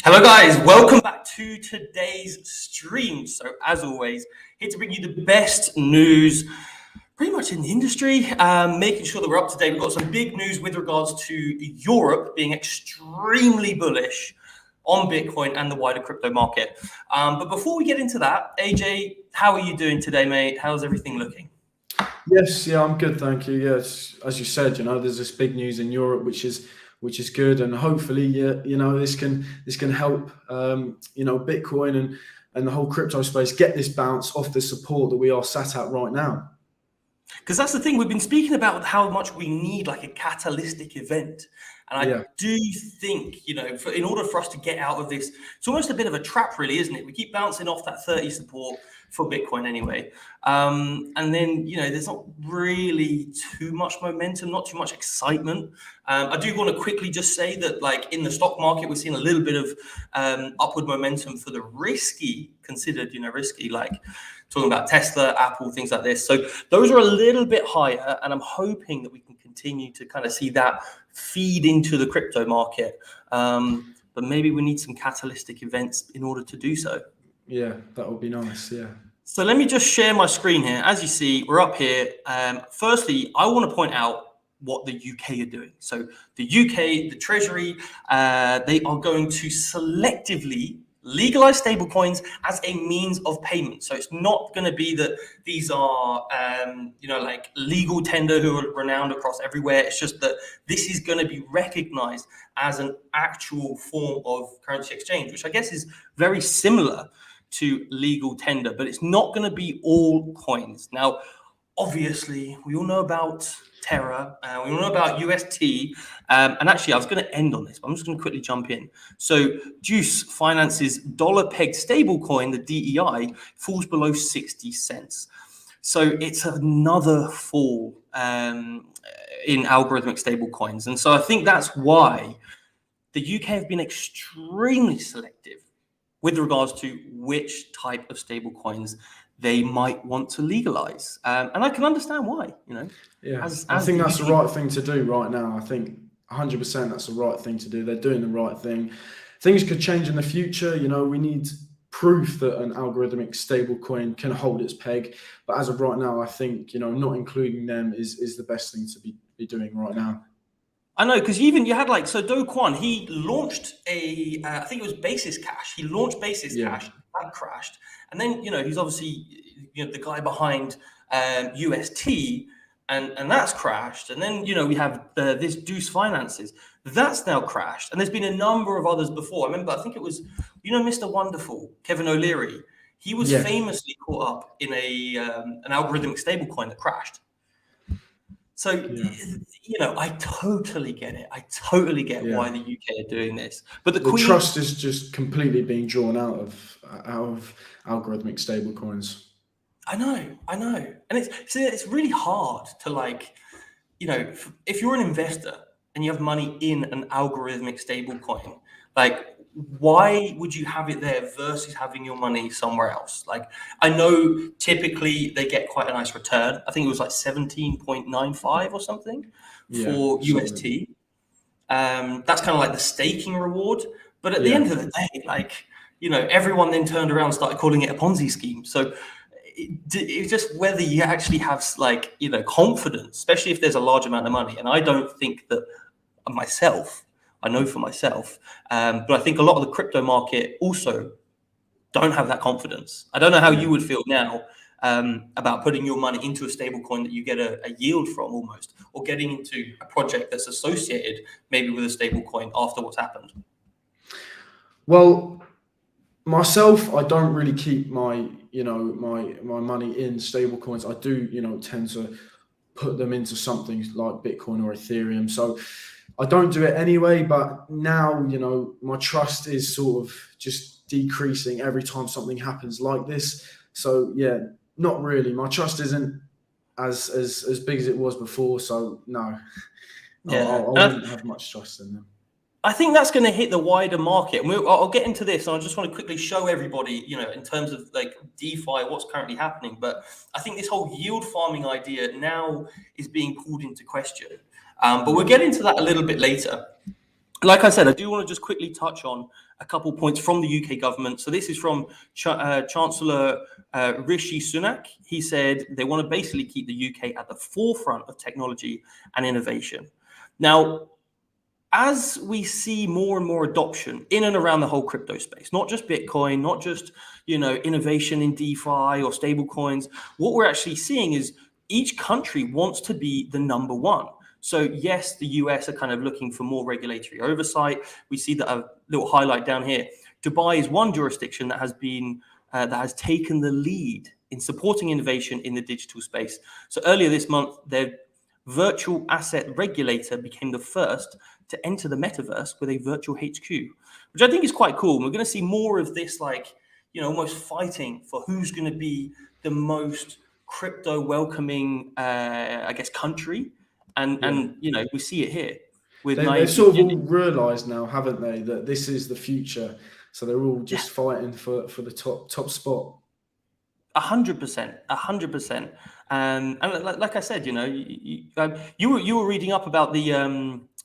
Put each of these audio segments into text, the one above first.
Hello guys, welcome back to today's stream. So as always, here to bring you the best news pretty much in the industry, making sure that we're up to date. We've got some big news with regards to Europe being extremely bullish on Bitcoin and the wider crypto market. But before we get into that, AJ, how are you doing today, mate? How's everything looking? Yes, yeah, I'm good, thank you. Yes, as you said, there's this big news in Europe, which is good, and hopefully, this can help, Bitcoin and the whole crypto space get this bounce off the support that we are sat at right now. Because that's the thing, we've been speaking about how much we need like a catalytic event. And I do think, in order for us to get out of this, it's almost a bit of a trap, really, isn't it? We keep bouncing off that 30 support for Bitcoin anyway. And then, there's not really too much momentum, not too much excitement. I do want to quickly just say that, like, in the stock market, we're seeing a little bit of upward momentum for the considered risky, like talking about Tesla, Apple, things like this. So those are a little bit higher, and I'm hoping that we can continue to kind of see that feed into the crypto market. But maybe we need some catalytic events in order to do so. Yeah, that would be nice, yeah. So let me just share my screen here. As you see, we're up here. Firstly, I want to point out what the UK are doing. So the UK, the Treasury, they are going to selectively legalize stablecoins as a means of payment. So it's not going to be that these are, like legal tender who are renowned across everywhere. It's just that this is going to be recognized as an actual form of currency exchange, which I guess is very similar to legal tender, but it's not going to be all coins. Now, obviously, we all know about Terra, we all know about UST, and actually I was going to end on this, but I'm just going to quickly jump in. So Juice Finance's dollar-pegged stablecoin, the DEI, falls below 60 cents. So it's another fall in algorithmic stablecoins. And so I think that's why the UK have been extremely selective with regards to which type of stablecoins they might want to legalize. And I can understand why, Yeah, I think that's the right thing to do right now. I think 100% that's the right thing to do. They're doing the right thing. Things could change in the future. We need proof that an algorithmic stablecoin can hold its peg. But as of right now, I think, not including them is the best thing to be doing right now. I know, because even you had so Do Kwon, he launched I think it was Basis Cash. He launched Basis Cash, that crashed. And then, he's obviously, the guy behind UST, and that's crashed. And then, we have this Juice Finances, that's now crashed. And there's been a number of others before. I remember, I think it was, Mr. Wonderful, Kevin O'Leary. He was famously caught up in an algorithmic stablecoin that crashed. So, I totally get it. I totally get why the UK are doing this. But the trust is just completely being drawn out of algorithmic stablecoins. I know. And it's really hard to if you're an investor and you have money in an algorithmic stablecoin, why would you have it there versus having your money somewhere else? I know typically they get quite a nice return. I think it was 17.95 or something for UST. That's kind of like the staking reward. But at the end of the day, everyone then turned around and started calling it a Ponzi scheme. So it's just whether you actually have confidence, especially if there's a large amount of money. And I don't think that I know for myself, but I think a lot of the crypto market also don't have that confidence. I don't know how you would feel now about putting your money into a stable coin that you get a yield from almost, or getting into a project that's associated maybe with a stable coin after what's happened. Well, myself, I don't really keep my money in stable coins. I do, tend to put them into something like Bitcoin or Ethereum. So I don't do it anyway, but now, my trust is sort of just decreasing every time something happens like this. So yeah, not really. My trust isn't as big as it was before. So no, I wouldn't have much trust in them. I think that's going to hit the wider market. And I'll get into this. And I just want to quickly show everybody, in terms of DeFi, what's currently happening. But I think this whole yield farming idea now is being called into question. But we'll get into that a little bit later. like I said, I do want to just quickly touch on a couple points from the UK government. So this is from Chancellor Rishi Sunak. He said they want to basically keep the UK at the forefront of technology and innovation. Now, as we see more and more adoption in and around the whole crypto space, not just Bitcoin, not just, innovation in DeFi or stable coins, what we're actually seeing is each country wants to be the number one. So yes, the US are kind of looking for more regulatory oversight. We see that a little highlight down here. Dubai is one jurisdiction that has taken the lead in supporting innovation in the digital space. So earlier this month, their virtual asset regulator became the first to enter the metaverse with a virtual HQ, which I think is quite cool. And we're going to see more of this, almost fighting for who's going to be the most crypto welcoming, country. And we see it here with they've sort of all realised now, haven't they, that this is the future. So they're all just fighting for the top spot. 100%. And like I said, you were reading up about the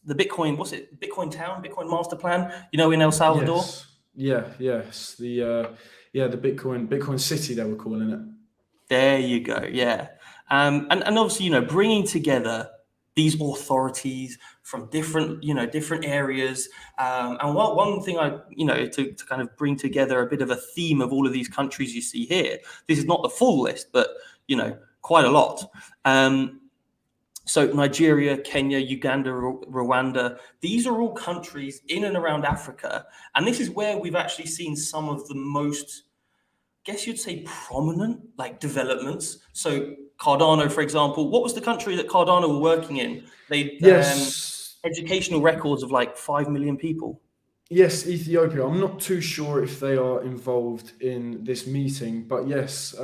Bitcoin, what's it? Bitcoin town, Bitcoin master plan, in El Salvador. Yes. The Bitcoin city, they were calling it. There you go. Yeah. And obviously, bringing together these authorities from different areas. And one thing to kind of bring together a bit of a theme of all of these countries you see here. This is not the full list, but, quite a lot. So Nigeria, Kenya, Uganda, Rwanda, these are all countries in and around Africa. And this is where we've actually seen some of the most, I guess you'd say, prominent developments. So Cardano, for example, what was the country that Cardano were working in? They educational records of 5 million people. Yes, Ethiopia. I'm not too sure if they are involved in this meeting, but yes,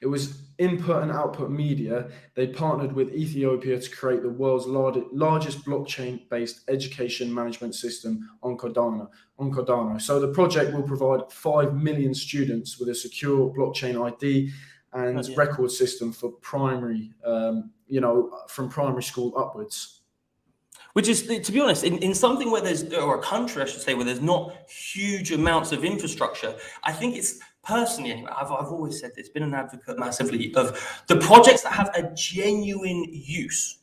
it was input and output media. They partnered with Ethiopia to create the world's largest blockchain-based education management system on Cardano. So the project will provide 5 million students with a secure blockchain ID and record system for primary, from primary school upwards. Which is, to be honest, in something where or a country, I should say, where there's not huge amounts of infrastructure, I think it's, personally anyway, I've always said this, been an advocate massively of the projects that have a genuine use,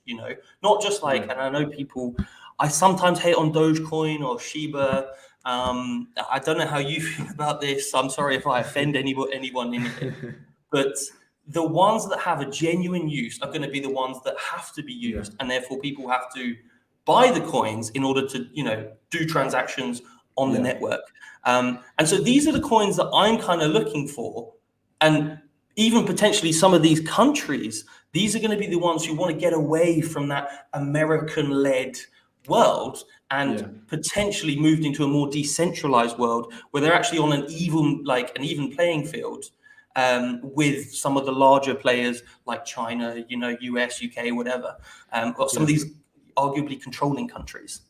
not just and I know people, I sometimes hate on Dogecoin or Shiba. I don't know how you feel about this. I'm sorry if I offend anyone in it, but the ones that have a genuine use are going to be the ones that have to be used, and therefore people have to buy the coins in order to, do transactions on the network. And so these are the coins that I'm kind of looking for. And even potentially some of these countries, these are going to be the ones who want to get away from that American-led world and potentially moved into a more decentralized world where they're actually on an even playing field with some of the larger players like China, US, UK, whatever, or some of these arguably controlling countries.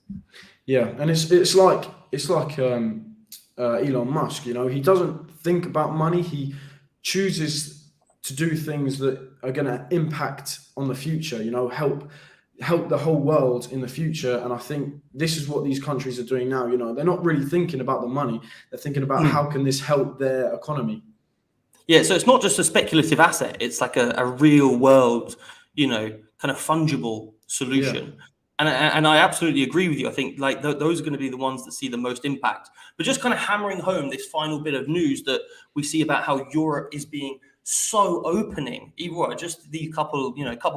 Yeah, and it's like Elon Musk. He doesn't think about money. He chooses to do things that are going to impact on the future. Help the whole world in the future. And I think this is what these countries are doing now. They're not really thinking about the money. They're thinking about how can this help their economy. Yeah, so it's not just a speculative asset. It's like a real world, kind of fungible solution. Yeah. And I absolutely agree with you. I think those are going to be the ones that see the most impact. But just kind of hammering home this final bit of news that we see about how Europe is being so opening, just the couple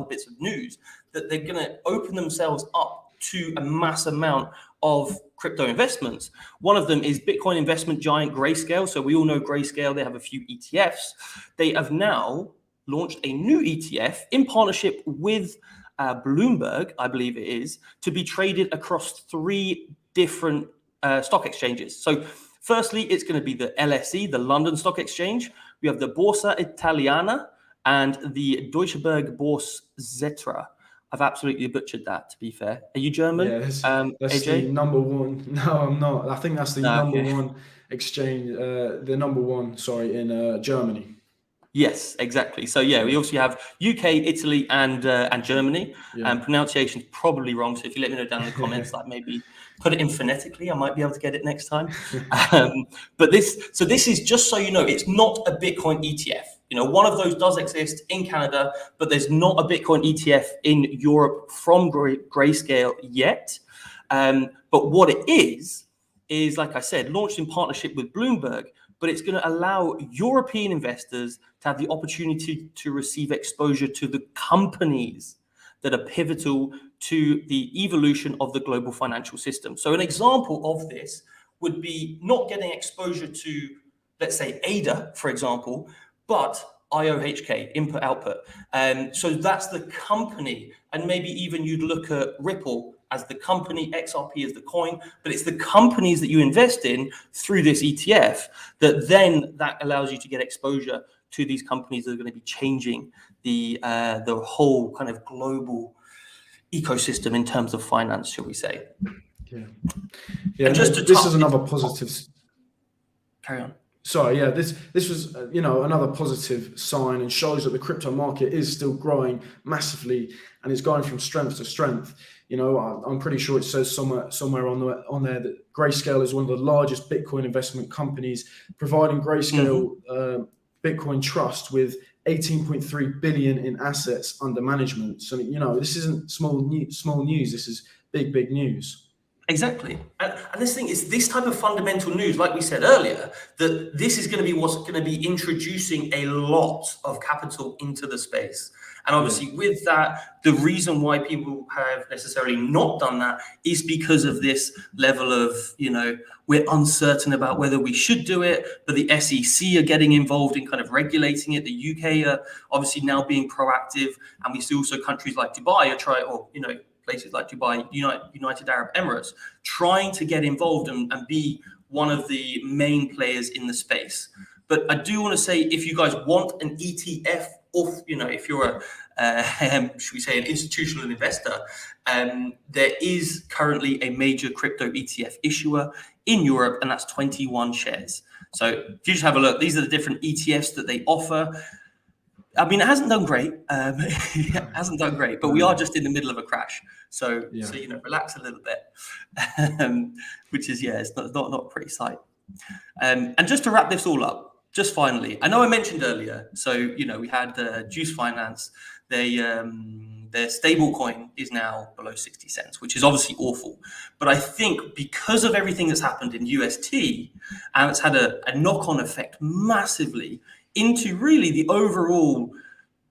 bits of news that they're going to open themselves up to a mass amount of crypto investments. One of them is Bitcoin investment giant Grayscale. So we all know Grayscale. They have a few ETFs. They have now launched a new ETF in partnership with Bloomberg, I believe it is, to be traded across 3 different stock exchanges. So firstly, it's going to be the LSE, the London Stock Exchange. We have the Borsa Italiana and the Deutsche Börse. I've absolutely butchered that, to be fair. Are you German? Yeah, that's AJ? the number one. No, I'm not. I think that's the number one exchange, in Germany. Yes, exactly. So we also have UK, Italy, and Germany. And pronunciation is probably wrong. So if you let me know down in the comments, maybe put it in phonetically. I might be able to get it next time. But this is just so you know, it's not a Bitcoin ETF. You know, one of those does exist in Canada, but there's not a Bitcoin ETF in Europe from Grayscale yet. But what it is like I said, launched in partnership with Bloomberg, but it's going to allow European investors to have the opportunity to receive exposure to the companies that are pivotal to the evolution of the global financial system. So an example of this would be not getting exposure to, let's say, ADA, for example, but IOHK, input output. So that's the company. And maybe even you'd look at Ripple as the company, XRP as the coin, but it's the companies that you invest in through this ETF that allows you to get exposure to these companies that are going to be changing the whole kind of global ecosystem in terms of finance, shall we say? Yeah. And just this is another positive. Carry on. Sorry, yeah, this was another positive sign and shows that the crypto market is still growing massively and it's going from strength to strength. You know, I'm pretty sure it says somewhere on there that Grayscale is one of the largest Bitcoin investment companies, providing Grayscale Bitcoin Trust with 18.3 billion in assets under management. So, you know, this isn't small news. This is big news. Exactly. And this thing is this type of fundamental news, like we said earlier, that this is going to be what's going to be introducing a lot of capital into the space. And obviously with that, the reason why people have necessarily not done that is because of this level of, you know, we're uncertain about whether we should do it, but the SEC are getting involved in kind of regulating it. The UK are obviously now being proactive. And we see also countries like Dubai are places like Dubai, United Arab Emirates, trying to get involved and be one of the main players in the space. But I do want to say, if you guys want an ETF, or if you're should we say an institutional investor, there is currently a major crypto ETF issuer in Europe, and that's 21 shares. So if you just have a look, these are the different ETFs that they offer. I mean, it hasn't done great. It hasn't done great, but we are just in the middle of a crash. So relax a little bit, which is, it's not a pretty sight. And just to wrap this all up, just finally, I know I mentioned earlier, so, we had Juice Finance, their stablecoin is now below 60 cents, which is obviously awful. But I think because of everything that's happened in UST, and it's had a knock-on effect massively into really the overall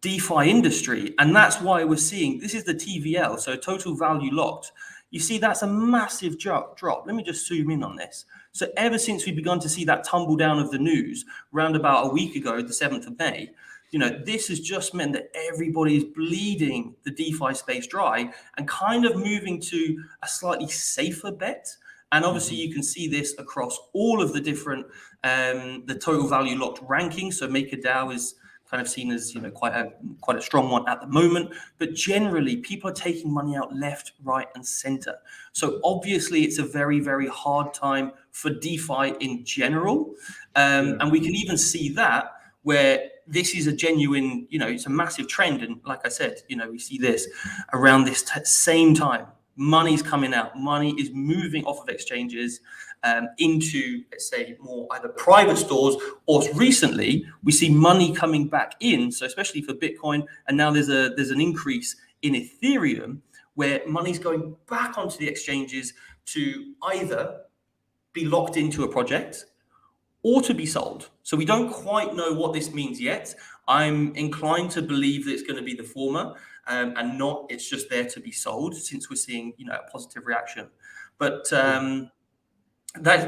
DeFi industry. And that's why we're seeing, this is the TVL, so total value locked. You see, that's a massive drop. Let me just zoom in on this. So ever since we've begun to see that tumble down of the news around about a week ago, the 7th of May, this has just meant that everybody is bleeding the DeFi space dry and kind of moving to a slightly safer bet. And obviously you can see this across all of the different, the total value locked rankings. So MakerDAO is kind of seen as, quite a strong one at the moment, but generally people are taking money out left, right, and center. So obviously it's a very, very hard time for DeFi in general. And we can even see that where this is a genuine, it's a massive trend. And like I said, we see this around this same time. Money's coming out. Money is moving off of exchanges into, let's say, more either private stores, or recently we see money coming back in. So especially for Bitcoin, and now there's an increase in Ethereum where money's going back onto the exchanges to either be locked into a project or to be sold. So we don't quite know what this means yet. I'm inclined to believe that it's going to be the former. And not it's just there to be sold, since we're seeing a positive reaction. But these are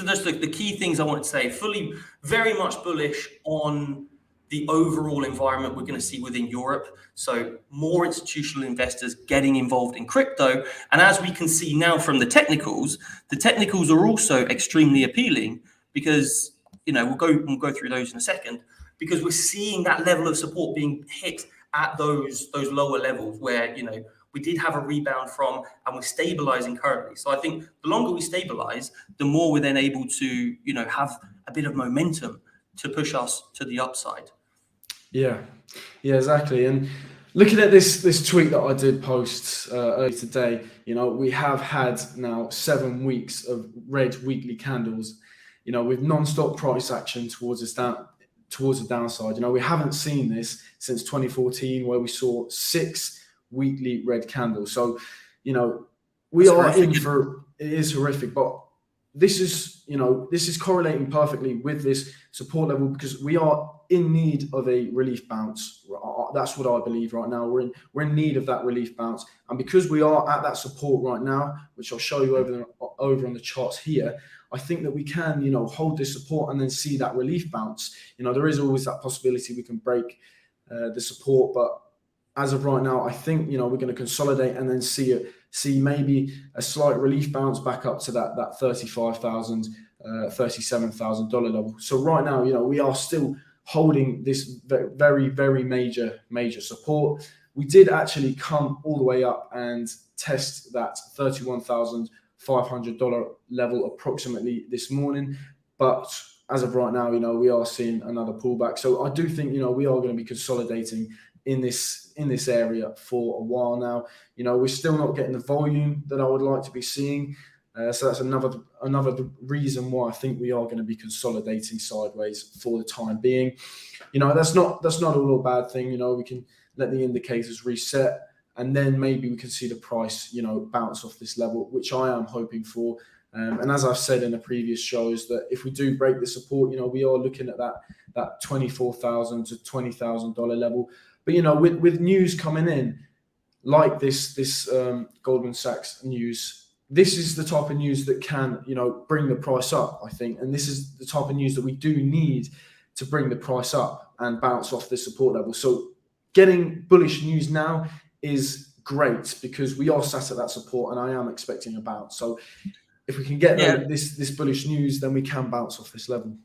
just the key things I want to say. Very much bullish on the overall environment we're going to see within Europe. So more institutional investors getting involved in crypto, and as we can see now from the technicals are also extremely appealing, because we'll go through those in a second, because we're seeing that level of support being hit at those lower levels where we did have a rebound from, and we're stabilizing currently. So I think the longer we stabilize, the more we're then able to have a bit of momentum to push us to the upside. Yeah, exactly. And Looking at this tweet that I did post earlier today, we have had now 7 weeks of red weekly candles, with non-stop price action towards the downside. We haven't seen this since 2014, where we saw 6 weekly red candles. So, we That's are horrific. in for, it is horrific, but this is correlating perfectly with this support level, because we are in need of a relief bounce. That's what I believe right now. We're in need of that relief bounce, and because we are at that support right now, which I'll show you over on the charts here, I think that we can hold this support and then see that relief bounce. There is always that possibility we can break the support, but as of right now, I think we're going to consolidate and then see maybe a slight relief bounce back up to that $35,000, $37,000 level. So right now, we are still holding this very, very major support. We did actually come all the way up and test that $31,500 level approximately this morning, but as of right now, we are seeing another pullback. So I do think we are going to be consolidating in this area for a while now. We're still not getting the volume that I would like to be seeing. So that's another reason why I think we are going to be consolidating sideways for the time being. That's not all a bad thing. We can let the indicators reset, and then maybe we can see the price, bounce off this level, which I am hoping for. And as I've said in the previous shows, that if we do break the support, we are looking at that $24,000 to $20,000 level. But with news coming in like this Goldman Sachs news, this is the type of news that can bring the price up, I think, and this is the type of news that we do need to bring the price up and bounce off this support level. So getting bullish news now is great, because we are sat at that support, and I am expecting a bounce. So if we can get this bullish news, then we can bounce off this level.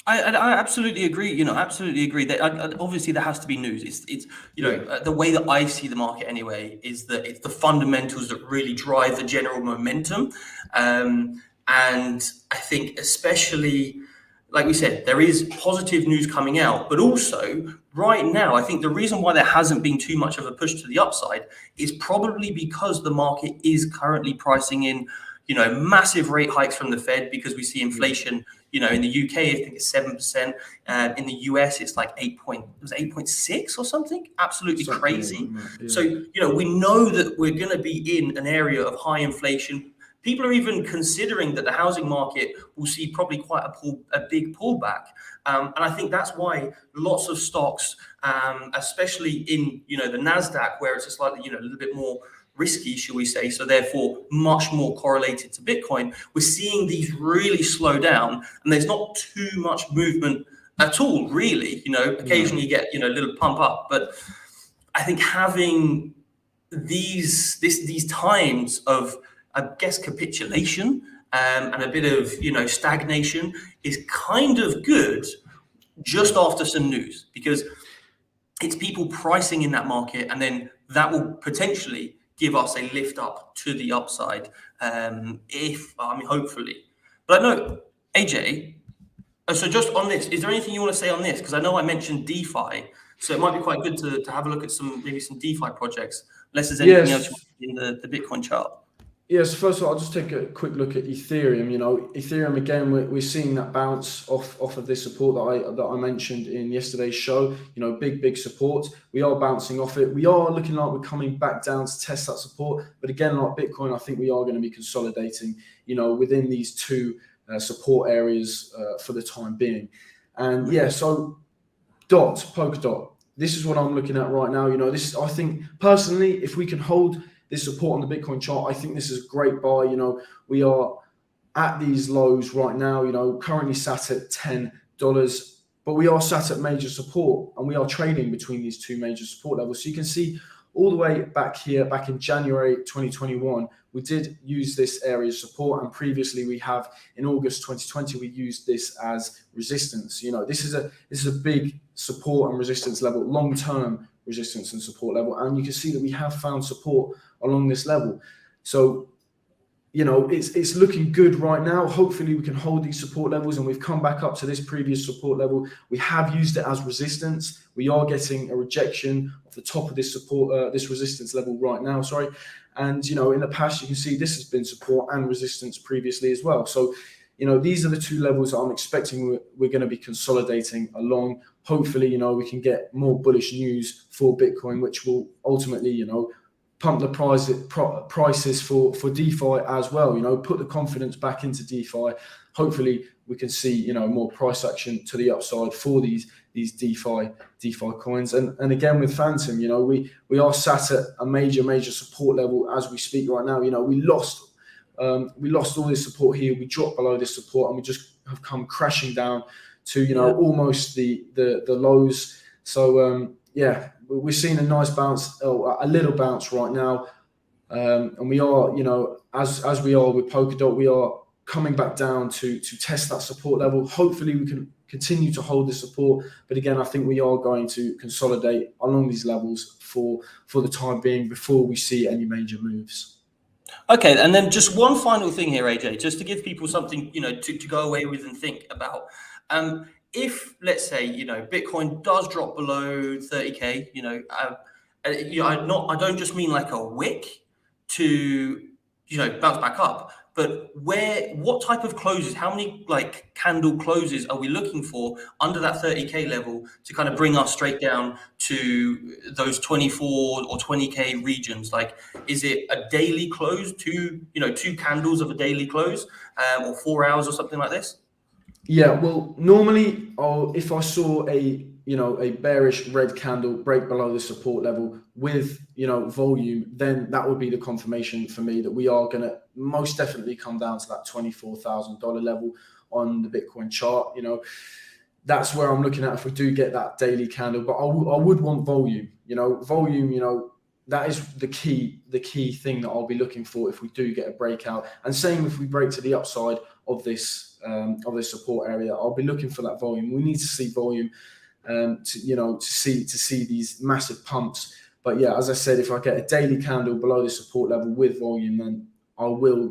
I absolutely agree. Absolutely agree. That obviously there has to be news. It's the way that I see the market anyway is that it's the fundamentals that really drive the general momentum, and I think especially, like we said, there is positive news coming out, but also right now, I think the reason why there hasn't been too much of a push to the upside is probably because the market is currently pricing in massive rate hikes from the Fed, because we see inflation. In the UK, I think it's 7%. In the US, it's like 8.6 or something. Absolutely crazy. Yeah. So, we know that we're going to be in an area of high inflation. People are even considering that the housing market will see probably quite a big pullback. And I think that's why lots of stocks, especially in, the NASDAQ, where it's a slightly, a little bit more risky, shall we say, so therefore much more correlated to Bitcoin, we're seeing these really slow down, and there's not too much movement at all, really. Occasionally you get a little pump up, but I think having these times of, I guess, capitulation and a bit of stagnation is kind of good just after some news, because it's people pricing in that market, and then that will potentially give us a lift up to the upside, hopefully. But I know, AJ, so just on this, is there anything you want to say on this? Because I know I mentioned DeFi, so it might be quite good to have a look at some DeFi projects, unless there's anything else in the Bitcoin chart. Yes, first of all, I'll just take a quick look at Ethereum. Ethereum, again, we're seeing that bounce off of this support that I mentioned in yesterday's show. Big support. We are bouncing off it. We are looking like we're coming back down to test that support. But again, like Bitcoin, I think we are going to be consolidating, within these two support areas for the time being. And so Polkadot. This is what I'm looking at right now. I think personally, if we can hold this support on the Bitcoin chart, I think this is a great buy. We are at these lows right now, currently sat at $10, but we are sat at major support, and we are trading between these two major support levels. So you can see all the way back here, back in January 2021, we did use this area of support, and previously we have in August 2020 we used this as resistance. This is a big support and resistance level, long-term resistance and support level, and you can see that we have found support along this level. So it's looking good right now. Hopefully we can hold these support levels, and we've come back up to this previous support level. We have used it as resistance. We are getting a rejection of the top of this support, this resistance level right now, sorry. And, in the past, you can see this has been support and resistance previously as well. So, these are the two levels that I'm expecting we're going to be consolidating along. Hopefully, we can get more bullish news for Bitcoin, which will ultimately, pump the prices for DeFi as well, put the confidence back into DeFi. Hopefully we can see, more price action to the upside for these DeFi coins. And again, with Phantom, we are sat at a major support level as we speak right now. We lost all this support here. We dropped below this support, and we just have come crashing down to, almost the lows. So, we're seeing a nice bounce, a little bounce right now, and we are, as we are with Polkadot, we are coming back down to test that support level. Hopefully, we can continue to hold the support, but again, I think we are going to consolidate along these levels for the time being before we see any major moves. Okay, and then just one final thing here, AJ, just to give people something, to go away with and think about. If, let's say, Bitcoin does drop below 30K, I don't just mean like a wick to, bounce back up, but what type of closes, how many candle closes are we looking for under that 30K level to kind of bring us straight down to those 24 or 20K regions? Like, is it a daily close, two candles of a daily close, or 4 hours or something like this? Yeah, well, normally, if I saw a bearish red candle break below the support level with volume, then that would be the confirmation for me that we are going to most definitely come down to that $24,000 level on the Bitcoin chart. That's where I'm looking at if we do get that daily candle. But I would want volume. Volume. That is the key thing that I'll be looking for if we do get a breakout. And same if we break to the upside of this support area, I'll be looking for that volume. We need to see volume to see these massive pumps. But yeah, as I said, if I get a daily candle below the support level with volume, then I will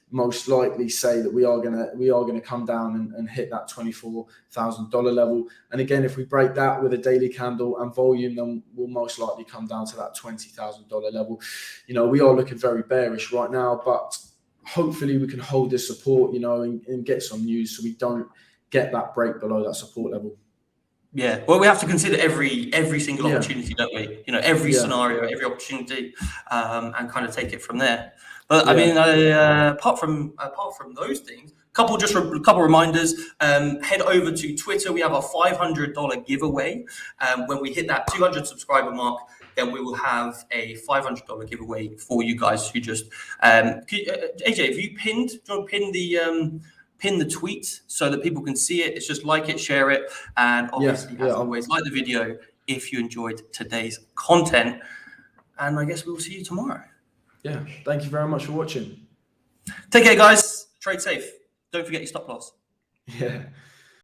most likely say that we are gonna come down and hit that $24,000 level. And again, if we break that with a daily candle and volume, then we'll most likely come down to that $20,000 level. We are looking very bearish right now, but hopefully we can hold this support, and get some news so we don't get that break below that support level. Yeah, well, we have to consider every single opportunity, don't we? Every scenario, every opportunity, and kind of take it from there. But I mean, apart from those things, couple reminders. Head over to Twitter. We have a $500 giveaway. When we hit that 200 subscriber mark, then we will have a $500 giveaway for you guys who just AJ, have you pinned? Do you want to pin the tweet so that people can see it? It's just like it, share it, and obviously, as always, like the video if you enjoyed today's content. And I guess we'll see you tomorrow. Yeah, thank you very much for watching. Take care, guys. Trade safe. Don't forget your stop loss. Yeah.